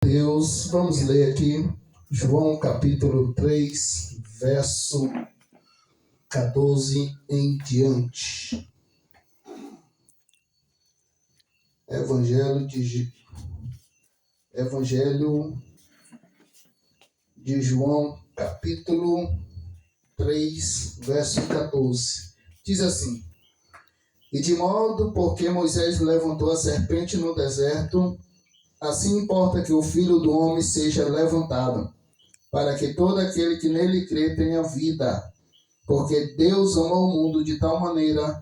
Deus. Vamos ler aqui João capítulo 3, verso 14 em diante. Evangelho de João, capítulo 3, verso 14. Diz assim: E de modo porque Moisés levantou a serpente no deserto, assim importa que o Filho do Homem seja levantado, para que todo aquele que nele crê tenha vida. Porque Deus amou o mundo de tal maneira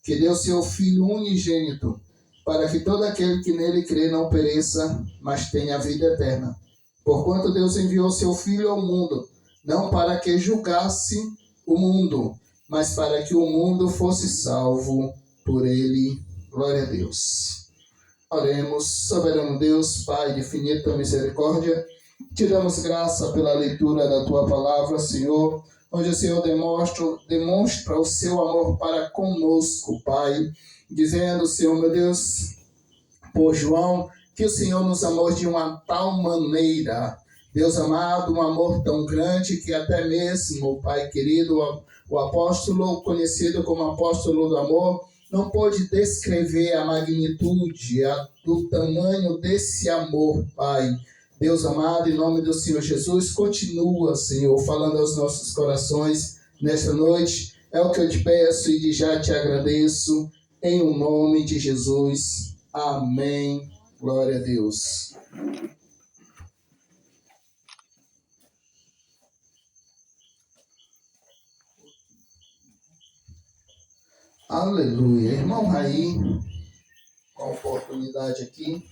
que deu seu Filho unigênito, para que todo aquele que nele crê não pereça, mas tenha a vida eterna. Porquanto Deus enviou seu Filho ao mundo, não para que julgasse o mundo, mas para que o mundo fosse salvo por ele. Glória a Deus. Oremos. Soberano Deus, Pai de infinita misericórdia, te damos graça pela leitura da tua palavra, Senhor, onde o Senhor demonstra o seu amor para conosco, Pai, dizendo, Senhor, meu Deus, por João, que o Senhor nos amou de uma tal maneira, Deus amado, um amor tão grande que até mesmo, Pai querido, o apóstolo, conhecido como apóstolo do amor, não pôde descrever a magnitude, do tamanho desse amor, Pai. Deus amado, em nome do Senhor Jesus, continua, Senhor, falando aos nossos corações nesta noite. É o que eu te peço e já te agradeço, em o nome de Jesus. Amém. Glória a Deus. Aleluia. Irmão Raí, com a oportunidade aqui.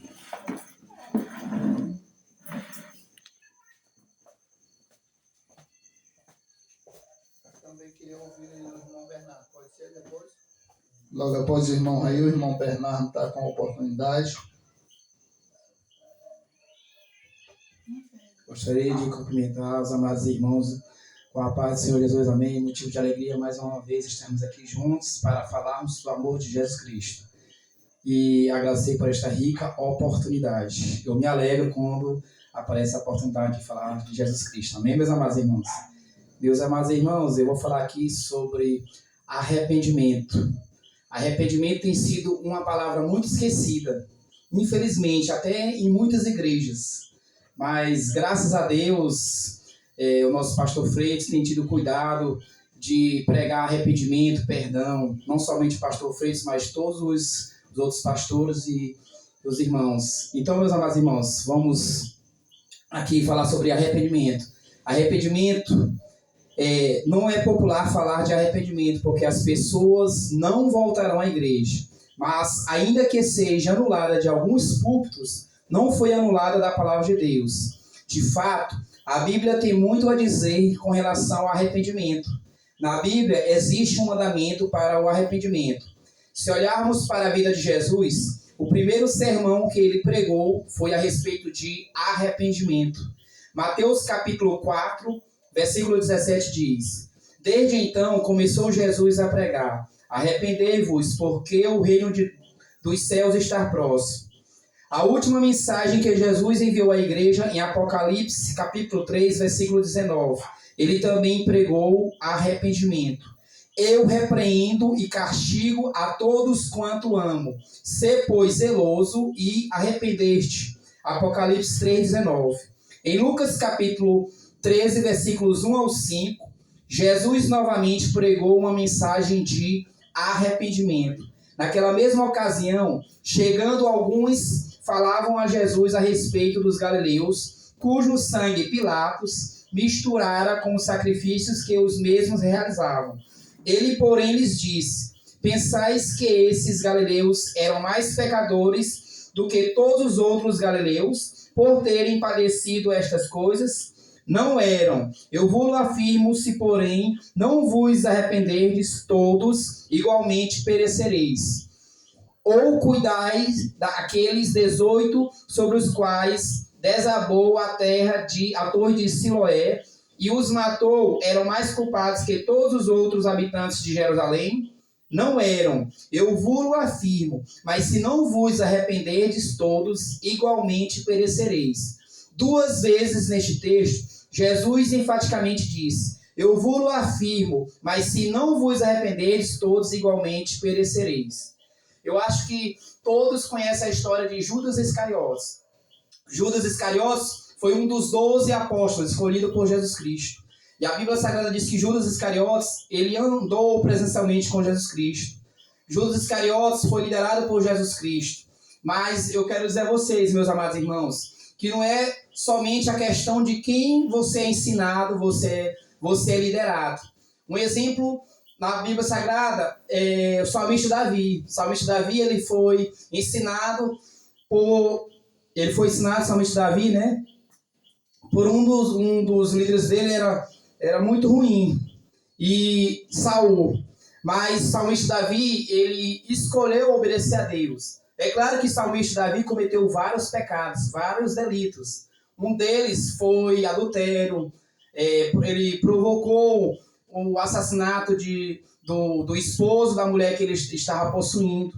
Também queria ouvir o irmão Bernardo. Pode ser depois? Logo após o irmão Raí, o irmão Bernardo está com a oportunidade. Gostaria de cumprimentar os amados irmãos com a paz do Senhor Jesus, amém. Motivo de alegria, mais uma vez, estamos aqui juntos para falarmos do amor de Jesus Cristo. E agradecer por esta rica oportunidade. Eu me alegro quando aparece a oportunidade de falar de Jesus Cristo, amém, meus amados irmãos? Meus amados irmãos, eu vou falar aqui sobre arrependimento. Arrependimento tem sido uma palavra muito esquecida, infelizmente, até em muitas igrejas. Mas, graças a Deus, o nosso pastor Freitas tem tido cuidado de pregar arrependimento, perdão. Não somente o pastor Freitas, mas todos os outros pastores e os irmãos. Então, meus amados irmãos, vamos aqui falar sobre arrependimento. Arrependimento, não é popular falar de arrependimento, porque as pessoas não voltarão à igreja. Mas, ainda que seja anulada de alguns púlpitos, não foi anulada da palavra de Deus. De fato, a Bíblia tem muito a dizer com relação ao arrependimento. Na Bíblia existe um mandamento para o arrependimento. Se olharmos para a vida de Jesus, o primeiro sermão que ele pregou foi a respeito de arrependimento. Mateus capítulo 4, versículo 17 diz: Desde então começou Jesus a pregar: Arrependei-vos, porque o reino dos céus está próximo. A última mensagem que Jesus enviou à igreja em Apocalipse, capítulo 3, versículo 19. Ele também pregou arrependimento. Eu repreendo e castigo a todos quanto amo. Sê, pois, zeloso e arrependeste. Apocalipse 3, 19. Em Lucas, capítulo 13, versículos 1 ao 5, Jesus novamente pregou uma mensagem de arrependimento. Naquela mesma ocasião, chegando alguns, falavam a Jesus a respeito dos galileus, cujo sangue Pilatos misturara com os sacrifícios que os mesmos realizavam. Ele, porém, lhes disse: Pensais que esses galileus eram mais pecadores do que todos os outros galileus, por terem padecido estas coisas? Não eram. Eu vos afirmo, se porém não vos arrependerdes, todos igualmente perecereis. Ou cuidais daqueles 18 sobre os quais desabou a torre de Siloé, e os matou, eram mais culpados que todos os outros habitantes de Jerusalém? Não eram, eu vos afirmo, mas se não vos arrependerdes todos, igualmente perecereis. 2 vezes neste texto, Jesus enfaticamente disse: eu vos afirmo, mas se não vos arrependeres, todos igualmente perecereis. Eu acho que todos conhecem a história de Judas Iscariotes. Judas Iscariotes foi um dos 12 apóstolos escolhido por Jesus Cristo. E a Bíblia Sagrada diz que Judas Iscariotes, ele andou presencialmente com Jesus Cristo. Judas Iscariotes foi liderado por Jesus Cristo. Mas eu quero dizer a vocês, meus amados irmãos, que não é somente a questão de quem você é ensinado, você é liderado. Um exemplo na Bíblia Sagrada é o salmista Davi. O salmista Davi, ele foi ensinado, o salmista Davi, né? Por um dos líderes dele era muito ruim, e Saul. Mas o salmista Davi, ele escolheu obedecer a Deus. É claro que o salmista Davi cometeu vários pecados, vários delitos. Um deles foi adultério. Ele provocou o assassinato do esposo da mulher que ele estava possuindo.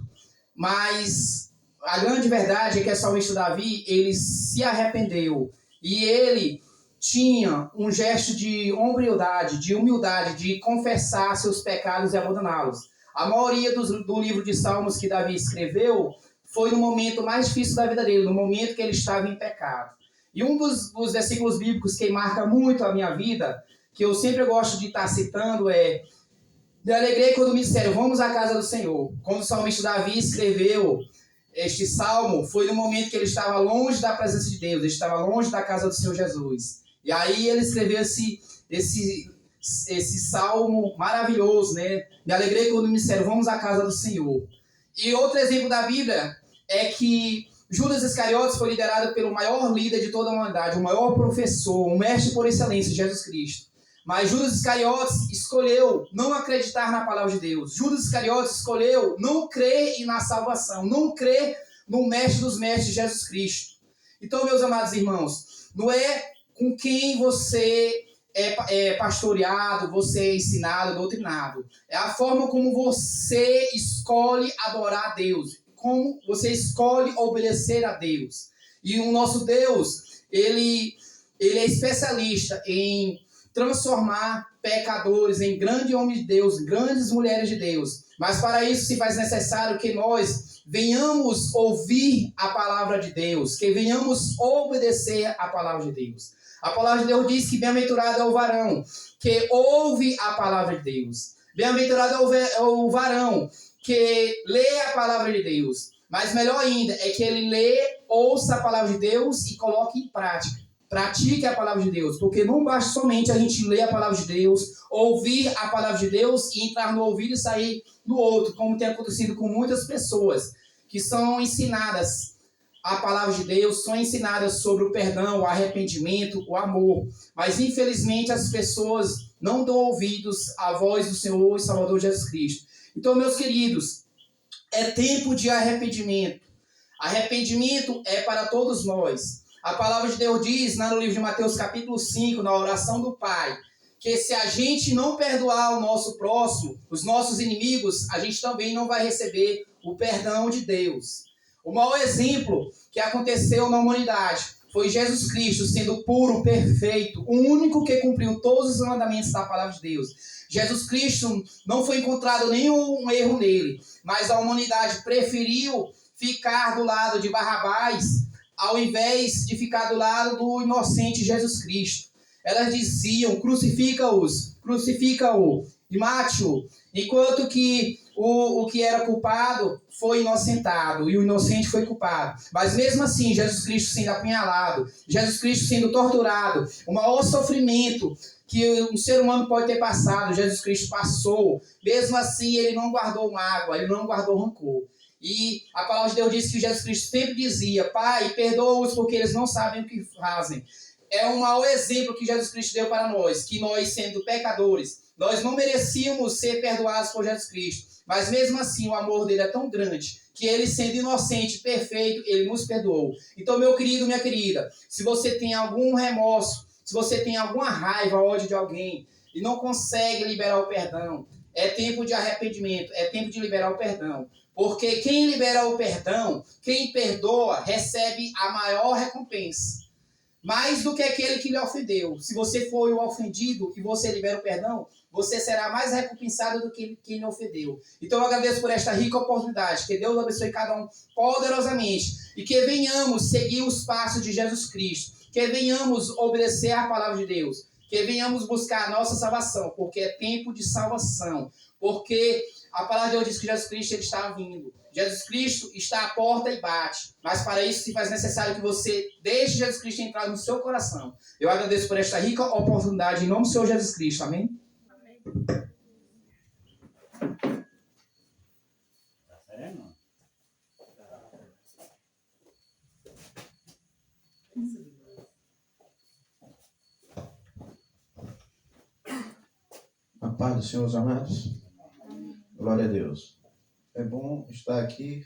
Mas a grande verdade é que o salmista Davi, ele se arrependeu. E ele tinha um gesto de humildade, de confessar seus pecados e abandoná-los. A maioria do livro de Salmos que Davi escreveu foi no momento mais difícil da vida dele, no momento que ele estava em pecado. E um dos versículos bíblicos que marca muito a minha vida, que eu sempre gosto de estar citando, é: me alegrei quando me disseram, vamos à casa do Senhor. Quando o salmista Davi escreveu este salmo, foi no momento que ele estava longe da presença de Deus, ele estava longe da casa do Senhor Jesus. E aí ele escreveu esse salmo maravilhoso, né? Me alegrei quando me disseram, vamos à casa do Senhor. E outro exemplo da Bíblia é que Judas Iscariotes foi liderado pelo maior líder de toda a humanidade, o maior professor, o mestre por excelência, Jesus Cristo. Mas Judas Iscariotes escolheu não acreditar na palavra de Deus. Judas Iscariotes escolheu não crer na salvação, não crer no mestre dos mestres, Jesus Cristo. Então, meus amados irmãos, não é com quem você é pastoreado, você é ensinado, doutrinado. É a forma como você escolhe adorar a Deus, como você escolhe obedecer a Deus. E o nosso Deus, ele é especialista em transformar pecadores em grandes homens de Deus, grandes mulheres de Deus. Mas para isso se faz necessário que nós venhamos ouvir a palavra de Deus, que venhamos obedecer a palavra de Deus. A palavra de Deus diz que bem-aventurado é o varão que ouve a palavra de Deus. Bem-aventurado é o varão que lê a palavra de Deus. Mas melhor ainda é que ele ouça a palavra de Deus e coloque em prática. Pratique a palavra de Deus, porque não basta somente a gente ler a palavra de Deus, ouvir a palavra de Deus e entrar no ouvido e sair no outro, como tem acontecido com muitas pessoas que são ensinadas a palavra de Deus, são ensinadas sobre o perdão, o arrependimento, o amor. Mas infelizmente as pessoas não dão ouvidos à voz do Senhor e Salvador Jesus Cristo. Então, meus queridos, é tempo de arrependimento. Arrependimento é para todos nós. A palavra de Deus diz, no livro de Mateus capítulo 5, na oração do Pai, que se a gente não perdoar o nosso próximo, os nossos inimigos, a gente também não vai receber o perdão de Deus. O maior exemplo que aconteceu na humanidade foi Jesus Cristo sendo puro, perfeito, o único que cumpriu todos os mandamentos da palavra de Deus. Jesus Cristo não foi encontrado nenhum erro nele, mas a humanidade preferiu ficar do lado de Barrabás ao invés de ficar do lado do inocente Jesus Cristo. Elas diziam, crucifica-o, e mate-o, enquanto que o que era culpado foi inocentado, e o inocente foi culpado. Mas mesmo assim, Jesus Cristo sendo apunhalado, Jesus Cristo sendo torturado, o maior sofrimento que um ser humano pode ter passado, Jesus Cristo passou. Mesmo assim, ele não guardou mágoa, ele não guardou rancor. E a palavra de Deus diz que Jesus Cristo sempre dizia, Pai, perdoa-os porque eles não sabem o que fazem. É um mau exemplo que Jesus Cristo deu para nós, que nós, sendo pecadores, nós não merecíamos ser perdoados por Jesus Cristo. Mas mesmo assim, o amor dele é tão grande, que ele, sendo inocente, perfeito, ele nos perdoou. Então, meu querido, minha querida, se você tem algum remorso, se você tem alguma raiva, ódio de alguém, e não consegue liberar o perdão, é tempo de arrependimento, é tempo de liberar o perdão. Porque quem libera o perdão, quem perdoa, recebe a maior recompensa. mais do que aquele que lhe ofendeu. Se você foi o ofendido e você libera o perdão, você será mais recompensado do que quem lhe ofendeu. Então eu agradeço por esta rica oportunidade. Que Deus abençoe cada um poderosamente. E que venhamos seguir os passos de Jesus Cristo. Que venhamos obedecer à palavra de Deus. Que venhamos buscar a nossa salvação. Porque é tempo de salvação. Porque a palavra de Deus diz que Jesus Cristo ele está vindo. Jesus Cristo está à porta e bate. Mas para isso se faz necessário que você deixe Jesus Cristo entrar no seu coração. Eu agradeço por esta rica oportunidade em nome do Senhor Jesus Cristo. Amém? A paz do Senhor, os amados. Glória a Deus. É bom estar aqui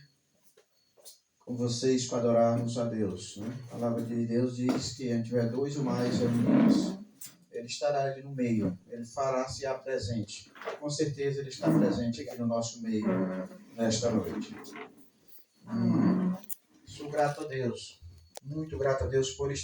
com vocês para adorarmos a Deus, né? A palavra de Deus diz que onde tiver dois ou mais reunidos, Ele estará ali no meio. Ele fará se há presente. Com certeza Ele está presente aqui no nosso meio nesta noite. Sou grato a Deus. Muito grato a Deus por estar